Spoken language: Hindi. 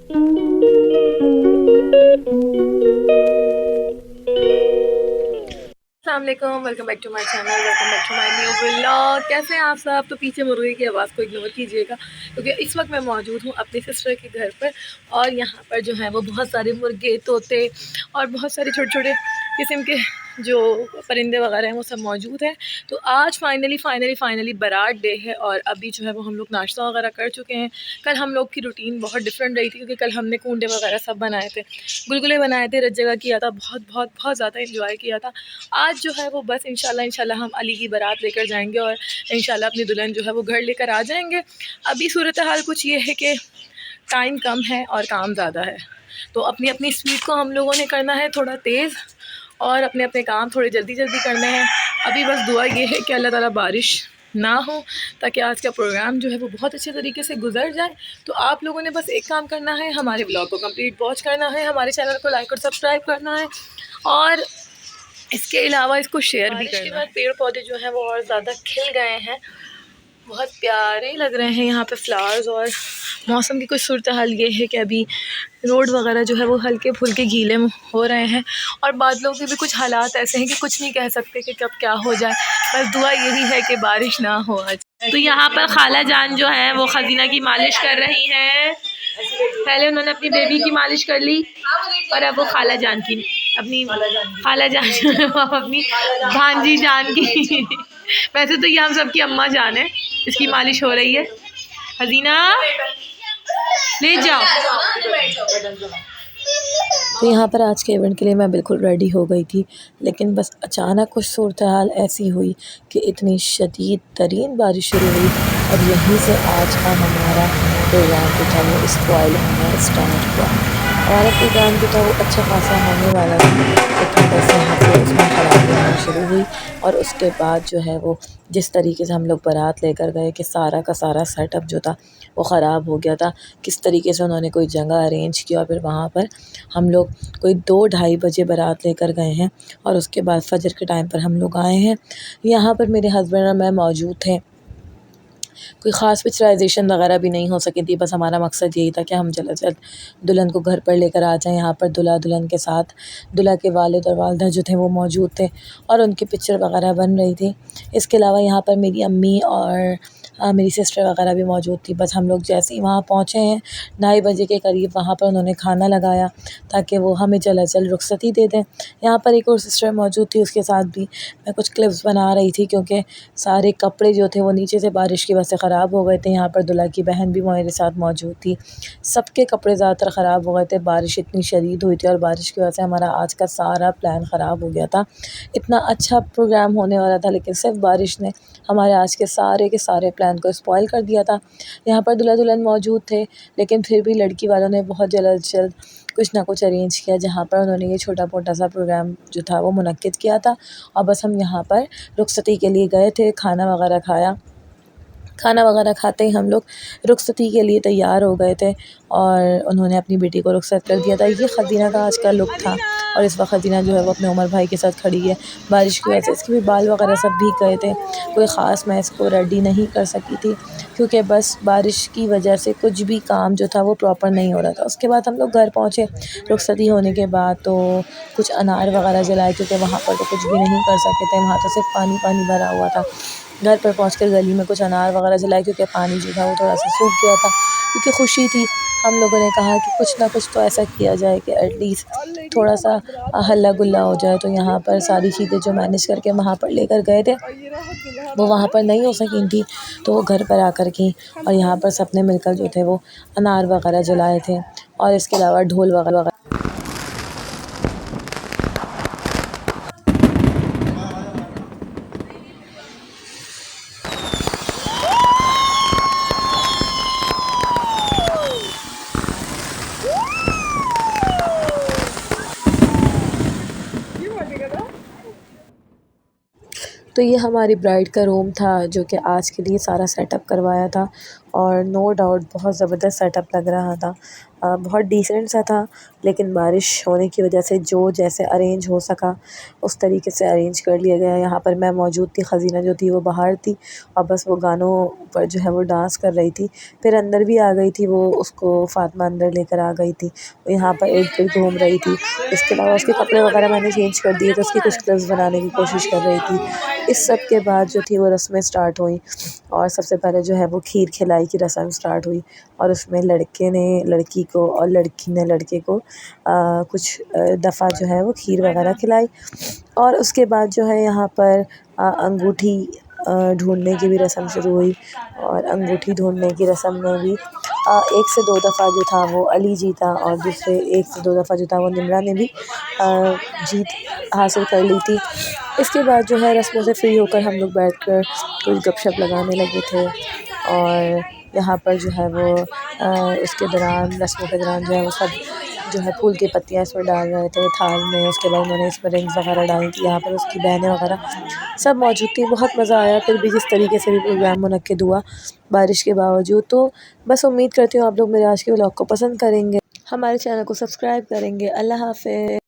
अस्सलामुअलैकुम, welcome back to my channel, welcome back to my new vlog. कैसे हैं आप सब? तो पीछे मुर्गे की आवाज़ को इग्नोर कीजिएगा क्योंकि इस वक्त मैं मौजूद हूँ अपनी सिस्टर के घर पर और यहाँ पर जो है वो बहुत सारे मुर्गे, तोते और बहुत सारे छोटे छोटे किस्म के जो परिंदे वगैरह हैं वो सब मौजूद हैं। तो आज फाइनली बारात डे है और अभी जो है वो हम लोग नाश्ता वगैरह कर चुके हैं। कल हम लोग की रूटीन बहुत डिफरेंट रही थी क्योंकि कल हमने कूंडे वगैरह सब बनाए थे, गुलगुले बनाए थे, रत जगह किया था, बहुत बहुत बहुत ज़्यादा इंजॉय किया था। आज जो है वो बस इंशाल्लाह हम अली की बारात लेकर जाएंगे और इंशाल्लाह अपनी दुल्हन जो है वो घर लेकर आ जाएंगे। अभी सूरत हाल कुछ ये है कि टाइम कम है और काम ज़्यादा है, तो अपनी अपनी स्पीड को हम लोगों ने करना है थोड़ा तेज़ और अपने अपने काम थोड़े जल्दी जल्दी करने हैं। अभी बस दुआ ये है कि अल्लाह ताला बारिश ना हो ताकि आज का प्रोग्राम जो है वो बहुत अच्छे तरीके से गुजर जाए। तो आप लोगों ने बस एक काम करना है, हमारे ब्लॉग को कंप्लीट वॉच करना है, हमारे चैनल को लाइक और सब्सक्राइब करना है और इसके अलावा इसको शेयर भी करना है। बाद पेड़ पौधे जो हैं वो और ज़्यादा खिल गए हैं, बहुत प्यारे लग रहे हैं यहाँ पे फ्लावर्स। और मौसम की कुछ सूरत हाल ये है कि अभी रोड वगैरह जो है वो हल्के फुल्के गीले हो रहे हैं और बादलों के भी कुछ हालात ऐसे हैं कि कुछ नहीं कह सकते कि कब क्या हो जाए। बस दुआ यही है कि बारिश ना हो आज। तो यहाँ पर खाला जान जो है वो खजीना की मालिश कर रही हैं। पहले उन्होंने अपनी बेबी की मालिश कर ली और अब वो खाला जान की अपनी खाला जान अपनी भांजी जान की वैसे तो ये हम सबकी अम्मा जान है, इसकी मालिश हो रही है। हसीना ले जाओ। तो यहाँ पर आज के इवेंट के लिए मैं बिल्कुल रेडी हो गई थी, लेकिन बस अचानक कुछ सूरत हाल ऐसी हुई कि इतनी शदीद तरीन बारिश शुरू हुई और यहीं से आज का हमारा प्रोग्राम जो था वो स्पॉइल होना स्टार्ट हुआ। हमारा प्रोग्राम जो था वो अच्छा खासा होने वाला था, लेकिन बस यहाँ पे उसमें खराबी आना शुरू हुई और उसके बाद जो है वो जिस तरीके से हम लोग बारात लेकर गए कि सारा का सारा सेटअप जो था वो ख़राब हो गया था। किस तरीके से उन्होंने कोई जगह अरेंज किया और फिर वहाँ पर हम लोग कोई 2-2:30 बजे बारात लेकर गए हैं और उसके बाद फजर के टाइम पर हम लोग आए हैं। यहाँ पर मेरे हस्बैंड और मैं मौजूद थे। कोई ख़ास पिक्चराइजेशन वगैरह भी नहीं हो सकी थी, बस हमारा मकसद यही था कि हम जल्द से जल्द दुल्हन को घर पर लेकर आ जाएँ। यहाँ पर दूल्हा दुल्हन के साथ दूल्हा के वालिद और वालिदा जो थे वो मौजूद थे और उनकी पिक्चर वगैरह बन रही थी। इसके अलावा यहाँ पर मेरी अम्मी और मेरी सिस्टर वगैरह भी मौजूद थी। बस हम लोग जैसे ही वहाँ पहुँचे हैं 2:30 बजे के करीब, वहाँ पर उन्होंने खाना लगाया ताकि वो हमें जल्द से जल्द रुखसती दे दें। यहाँ पर एक और सिस्टर मौजूद थी, उसके साथ भी मैं कुछ क्लिप्स बना रही थी क्योंकि सारे कपड़े जो थे वो नीचे से बारिश की वजह से ख़राब हो गए थे। यहाँ पर दूल्हा की बहन भी मेरे साथ मौजूद थी। सबके कपड़े ज़्यादातर ख़राब हो गए थे, बारिश इतनी शदीद हुई थी और बारिश की वजह से हमारा आज का सारा प्लान ख़राब हो गया था। इतना अच्छा प्रोग्राम होने वाला था लेकिन सिर्फ बारिश ने हमारे आज के सारे प्लान को स्पॉइल कर दिया था। यहाँ पर दूल्हा दुल्हन मौजूद थे लेकिन फिर भी लड़की वालों ने बहुत जल्द से जल्द कुछ ना कुछ अरेंज किया, जहाँ पर उन्होंने ये छोटा मोटा सा प्रोग्राम जो था वो मुनक्किद किया था और बस हम यहाँ पर रुखसती के लिए गए थे। खाना वगैरह खाया, खाना वगैरह खाते ही हम लोग रुखसती के लिए तैयार हो गए थे और उन्होंने अपनी बेटी को रुखसत कर दिया था। ये खजीना का आज का लुक था और इस वक्त खजीना जो है वो अपने उमर भाई के साथ खड़ी है। बारिश की वजह से इसके भी बाल वगैरह सब भीग गए थे, कोई ख़ास मैं इसको रेडी नहीं कर सकी थी क्योंकि बस बारिश की वजह से कुछ भी काम जो था वो प्रॉपर नहीं हो रहा था। उसके बाद हम लोग घर पहुँचे रुखसती होने के बाद, तो कुछ अनार वगैरह जलाए क्योंकि वहाँ पर तो कुछ भी नहीं कर सके थे, वहाँ तो सिर्फ पानी पानी भरा हुआ था। घर पर पहुंचकर गली में कुछ अनार वगैरह जलाए क्योंकि पानी जो था वो थोड़ा सा सूख गया था। क्योंकि खुशी थी, हम लोगों ने कहा कि कुछ ना कुछ तो ऐसा किया जाए कि एटलीस्ट थोड़ा सा हल्ला गुल्ला हो जाए। तो यहाँ पर सारी चीज़ें जो मैनेज करके वहाँ पर लेकर गए थे वो वहाँ पर नहीं हो सकी थी, तो वो घर पर आकर की और यहाँ पर सबने मिलकर जो थे वो अनार वगैरह जलाए थे और इसके अलावा ढोल वगैरह। तो ये हमारी ब्राइड का रूम था जो कि आज के लिए सारा सेटअप करवाया था और नो डाउट बहुत ज़बरदस्त सेटअप लग रहा था। बहुत डिसेंट सा था, लेकिन बारिश होने की वजह से जो जैसे अरेंज हो सका उस तरीके से अरेंज कर लिया गया। यहाँ पर मैं मौजूद थी, ख़ज़ीना जो थी वो बाहर थी और बस वो गानों पर जो है वो डांस कर रही थी। फिर अंदर भी आ गई थी वो, उसको फ़ातिमा अंदर लेकर आ गई थी। वो यहाँ पर इर्द-गिर्द घूम रही थी। इसके अलावा उसके कपड़े वगैरह मैंने चेंज कर दिए थे, उसकी कुछ क्लिप्स बनाने की कोशिश कर रही थी। इस सब के बाद जो थी वो रस्में स्टार्ट हुई और सबसे पहले जो है वो खीर खिलाई की रस्म स्टार्ट हुई और उसमें लड़के ने लड़की को और लड़की ने लड़के को कुछ दफ़ा जो है वो खीर वगैरह खिलाई। और उसके बाद जो है यहाँ पर अंगूठी ढूँढने की भी रस्म शुरू हुई और अंगूठी ढूँढने की रस्म में भी 1 से 2 दफ़ा जो था वो अली जीता और दूसरे 1 से 2 दफ़ा जो था वो निम्रा ने भी जीत हासिल कर ली थी। इसके बाद जो है रस्मों से फ्री होकर हम लोग बैठकर कुछ गपशप लगाने लगे थे और यहाँ पर जो है वो इसके दौरान रस्मों के दौरान जो है वो सब जो है फूल की पत्तियाँ इसमें डाल रहे थे थाल में। उसके बाद उन्होंने इसमें रिंग्स वगैरह डाली थी। यहाँ पर उसकी बहनें वगैरह सब मौजूद थी। बहुत मज़ा आया। फिर भी जिस तरीके से भी प्रोग्राम मुनक्किद हुआ बारिश के बावजूद, तो बस उम्मीद करती हूँ आप लोग मेरे आज के व्लॉग को पसंद करेंगे, हमारे चैनल को सब्सक्राइब करेंगे। अल्लाह हाफ़िज़।